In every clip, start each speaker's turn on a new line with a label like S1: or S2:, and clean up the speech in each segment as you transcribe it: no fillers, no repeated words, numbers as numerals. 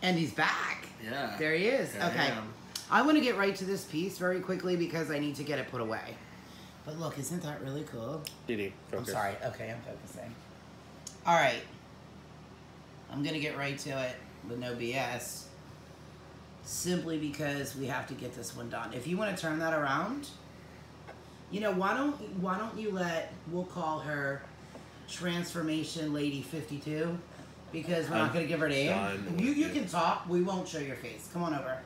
S1: And he's back.
S2: Yeah.
S1: There he is.
S2: There
S1: Okay. I want to get right to this piece very quickly because I need to get it put away. But look, isn't that really cool?
S2: Didi,
S1: I'm
S2: focus.
S1: sorry. Okay, I'm focusing. All right. I'm going to get right to it with no BS. Simply because we have to get this one done. If you want to turn that around, you know, why don't you we'll call her Transformation Lady 52, because we're not going to give her a name. You can talk. We won't show your face. Come on over.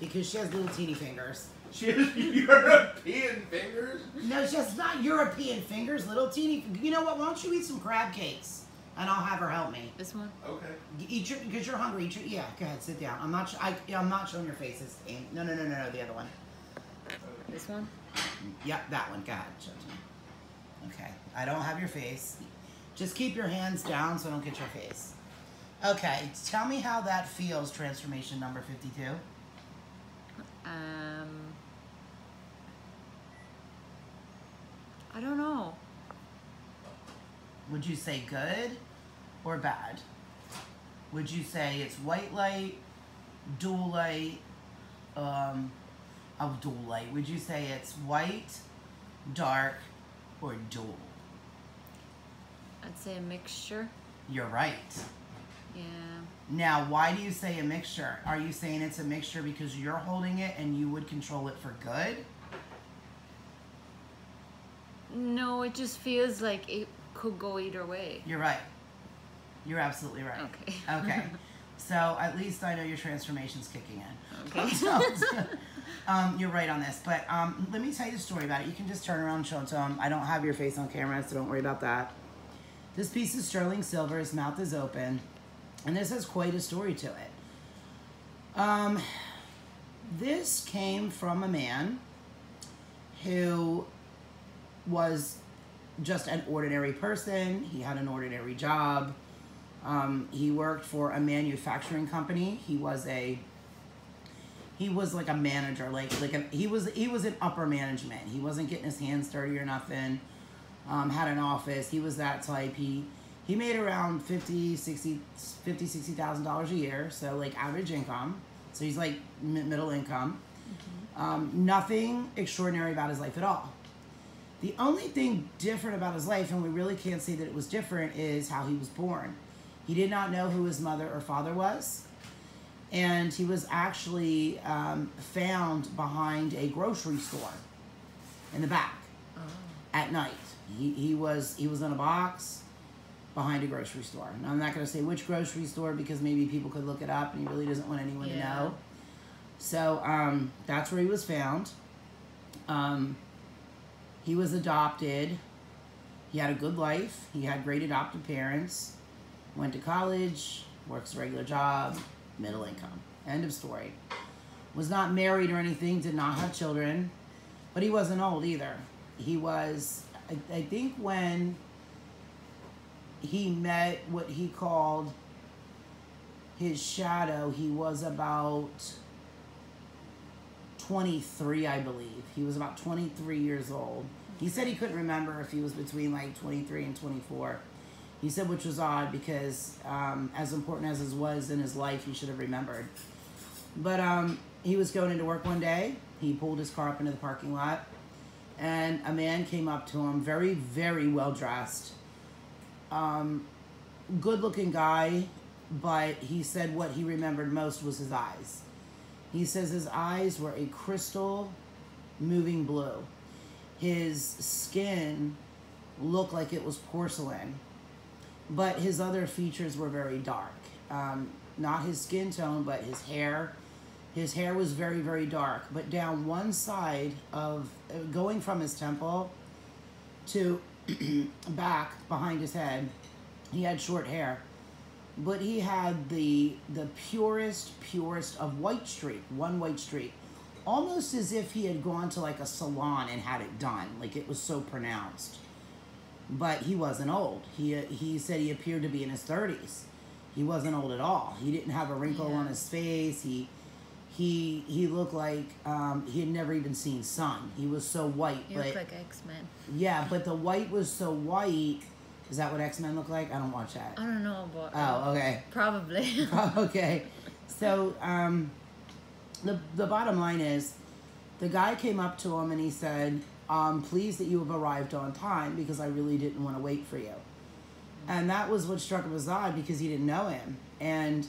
S1: Because she has little teeny fingers.
S2: She has European fingers?
S1: No, she has not European fingers. Little teeny. You know what? Why don't you eat some crab cakes, and I'll have her help me.
S3: This one?
S1: Okay. Because you're hungry. Yeah. Go ahead. Sit down. I'm not showing your faces. No. The other one.
S3: This one?
S1: Yep, that one. Go ahead. Show it to me. Okay. I don't have your face. Just keep your hands down so I don't get your face. Okay. Tell me how that feels. Transformation number 52.
S3: I don't know.
S1: Would you say good or bad? Would you say it's white light, dual light, dual light? Would you say it's white, dark, or dual?
S3: I'd say a mixture.
S1: You're right.
S3: Yeah.
S1: Now, why do you say a mixture? Are you saying it's a mixture because you're holding it and you would control it for good?
S3: No, it just feels like it could go either way.
S1: You're right. You're absolutely right.
S3: Okay.
S1: Okay. So at least I know your transformation's kicking in.
S3: Okay.
S1: You're right on this. But let me tell you the story about it. You can just turn around and show it to them. I don't have your face on camera, so don't worry about that. This piece is sterling silver. His mouth is open. And this has quite a story to it. This came from a man who was just an ordinary person. He had an ordinary job. He worked for a manufacturing company. He was like a manager, he was in upper management. He wasn't getting his hands dirty or nothing. Had an office. He was that type. He made around $60,000 a year, so like average income. So he's like middle income. Mm-hmm. Nothing extraordinary about his life at all. The only thing different about his life, and we really can't say that it was different, is how he was born. He did not know who his mother or father was, and he was actually found behind a grocery store in the back at night. He was in a box behind a grocery store. Now, I'm not going to say which grocery store because maybe people could look it up, and he really doesn't want anyone to know. So that's where he was found. He was adopted. He had a good life. He had great adoptive parents. Went to college, works a regular job, middle income. End of story. Was not married or anything, did not have children, but he wasn't old either. He was, I think when he met what he called his shadow, he was about 23, I believe. He was about 23 years old. He said he couldn't remember if he was between like 23 and 24. He said, which was odd because as important as it was in his life, he should have remembered. But he was going into work one day. He pulled his car up into the parking lot, and a man came up to him, very, very well dressed. Good-looking guy, but he said what he remembered most was his eyes. He says his eyes were a crystal moving blue. His skin looked like it was porcelain, but his other features were very dark. Not his skin tone, but his hair. His hair was very, very dark, but down one side of, going from his temple to back behind his head, he had short hair, but he had the purest of white streak, one white streak, almost as if he had gone to like a salon and had it done, like it was so pronounced. But he wasn't old. He said he appeared to be in his 30s. He wasn't old at all. He didn't have a wrinkle on his face. He looked like he had never even seen sun. He was so white.
S3: He looked like X-Men.
S1: Yeah, but the white was so white. Is that what X-Men look like? I don't watch that.
S3: I don't know, but...
S1: Oh, okay.
S3: Probably.
S1: Okay. So, the bottom line is, the guy came up to him and he said, "I'm pleased that you have arrived on time because I really didn't want to wait for you." And that was what struck him as odd because he didn't know him. And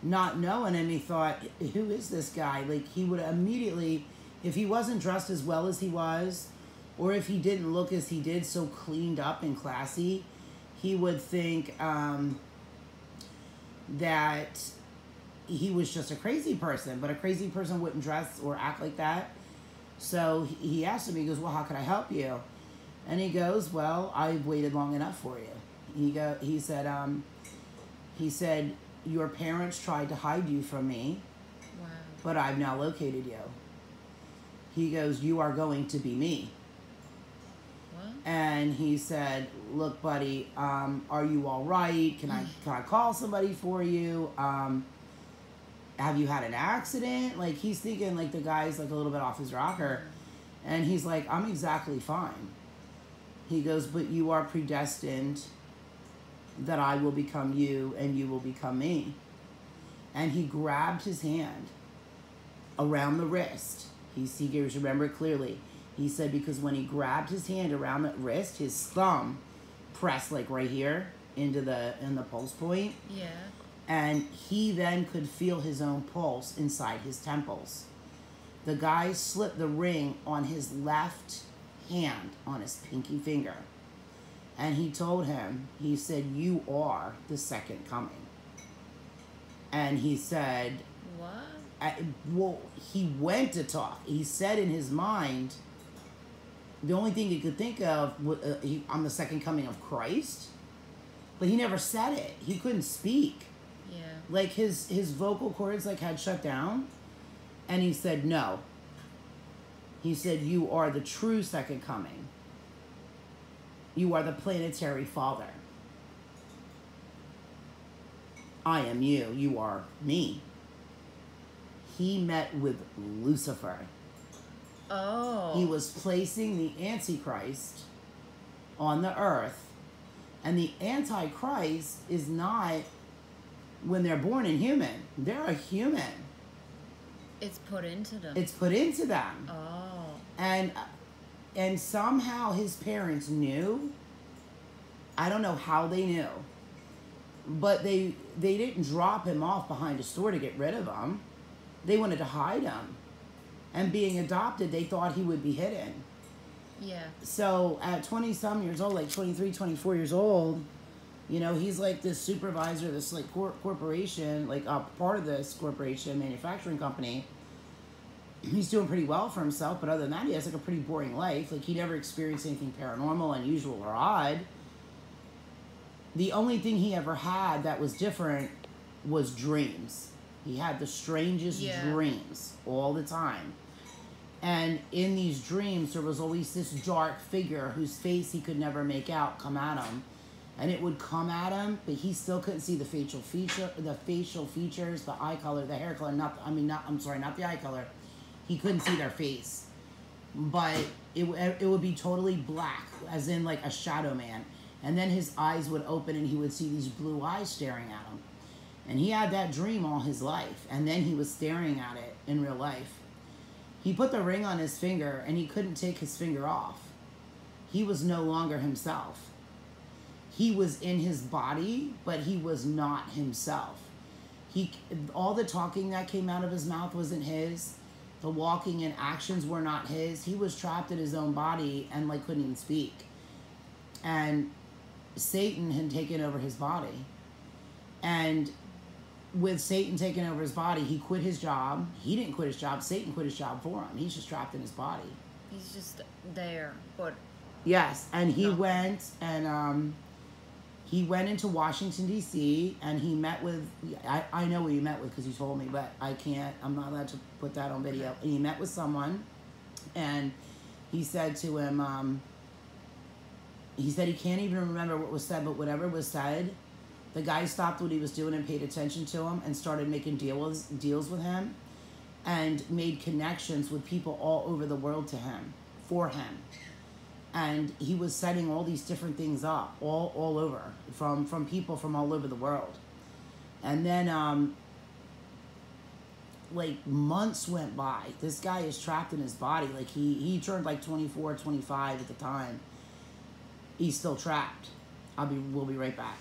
S1: not knowing him, he thought, who is this guy? Like, he would immediately, if he wasn't dressed as well as he was, or if he didn't look as he did, so cleaned up and classy, he would think that he was just a crazy person. But a crazy person wouldn't dress or act like that. So he asked him, he goes, "Well, how can I help you?" And he goes, "Well, I've waited long enough for you." He said, "Your parents tried to hide you from me,
S3: Wow.
S1: but I've now located you." He goes, "You are going to be me."
S3: What?
S1: And he said, "Look, buddy, are you all right? Can I call somebody for you? Have you had an accident?" Like, he's thinking like the guy's like a little bit off his rocker. And he's like, "I'm exactly fine." He goes, "But you are predestined that I will become you and you will become me." And he grabbed his hand around the wrist. He gives, remember it clearly. He said, because when he grabbed his hand around the wrist, his thumb pressed like right here in the pulse point.
S3: Yeah.
S1: And he then could feel his own pulse inside his temples. The guy slipped the ring on his left hand, on his pinky finger. And he told him, he said, "You are the second coming." And he said,
S3: What?
S1: well, he went to talk. He said in his mind, the only thing he could think of was, "I'm the second coming of Christ." But he never said it. He couldn't speak.
S3: Yeah.
S1: Like his vocal cords like had shut down. And he said, "No." He said, "You are the true second coming. You are the planetary father. I am you. You are me." He met with Lucifer.
S3: Oh.
S1: He was placing the Antichrist on the earth. And the Antichrist is not when they're born in human. They're a human.
S3: It's put into them.
S1: It's put into them.
S3: Oh.
S1: And somehow his parents knew. I don't know how they knew. But they didn't drop him off behind a store to get rid of him. They wanted to hide him. And being adopted, they thought he would be hidden.
S3: Yeah.
S1: So at 20-some years old, like 23, 24 years old, you know, he's like this supervisor, this like corporation, like part of this corporation, manufacturing company. He's doing pretty well for himself, but other than that, he has like a pretty boring life. Like, he never experienced anything paranormal, unusual, or odd. The only thing he ever had that was different was dreams. He had the strangest dreams all the time. And in these dreams, there was always this dark figure whose face he could never make out come at him. And it would come at him, but he still couldn't see the facial features, the eye color, the hair color. Not the eye color. He couldn't see their face. But it would be totally black, as in like a shadow man. And then his eyes would open and he would see these blue eyes staring at him. And he had that dream all his life. And then he was staring at it in real life. He put the ring on his finger and he couldn't take his finger off. He was no longer himself. He was in his body, but he was not himself. All the talking that came out of his mouth wasn't his. The walking and actions were not his. He was trapped in his own body and like couldn't even speak. And Satan had taken over his body. And with Satan taking over his body, he quit his job. He didn't quit his job. Satan quit his job for him. He's just trapped in his body.
S3: He's just there, but...
S1: Yes, and he went and he went into Washington, D.C., and he met with... I know who he met with because he told me, but I'm not allowed to put that on video. And he met with someone, and he said to him, he said he can't even remember what was said, but whatever was said... The guy stopped what he was doing and paid attention to him and started making deals with him and made connections with people all over the world for him. And he was setting all these different things up all over from people from all over the world. And then like months went by. This guy is trapped in his body. Like he turned like 24, 25 at the time. He's still trapped. We'll be right back.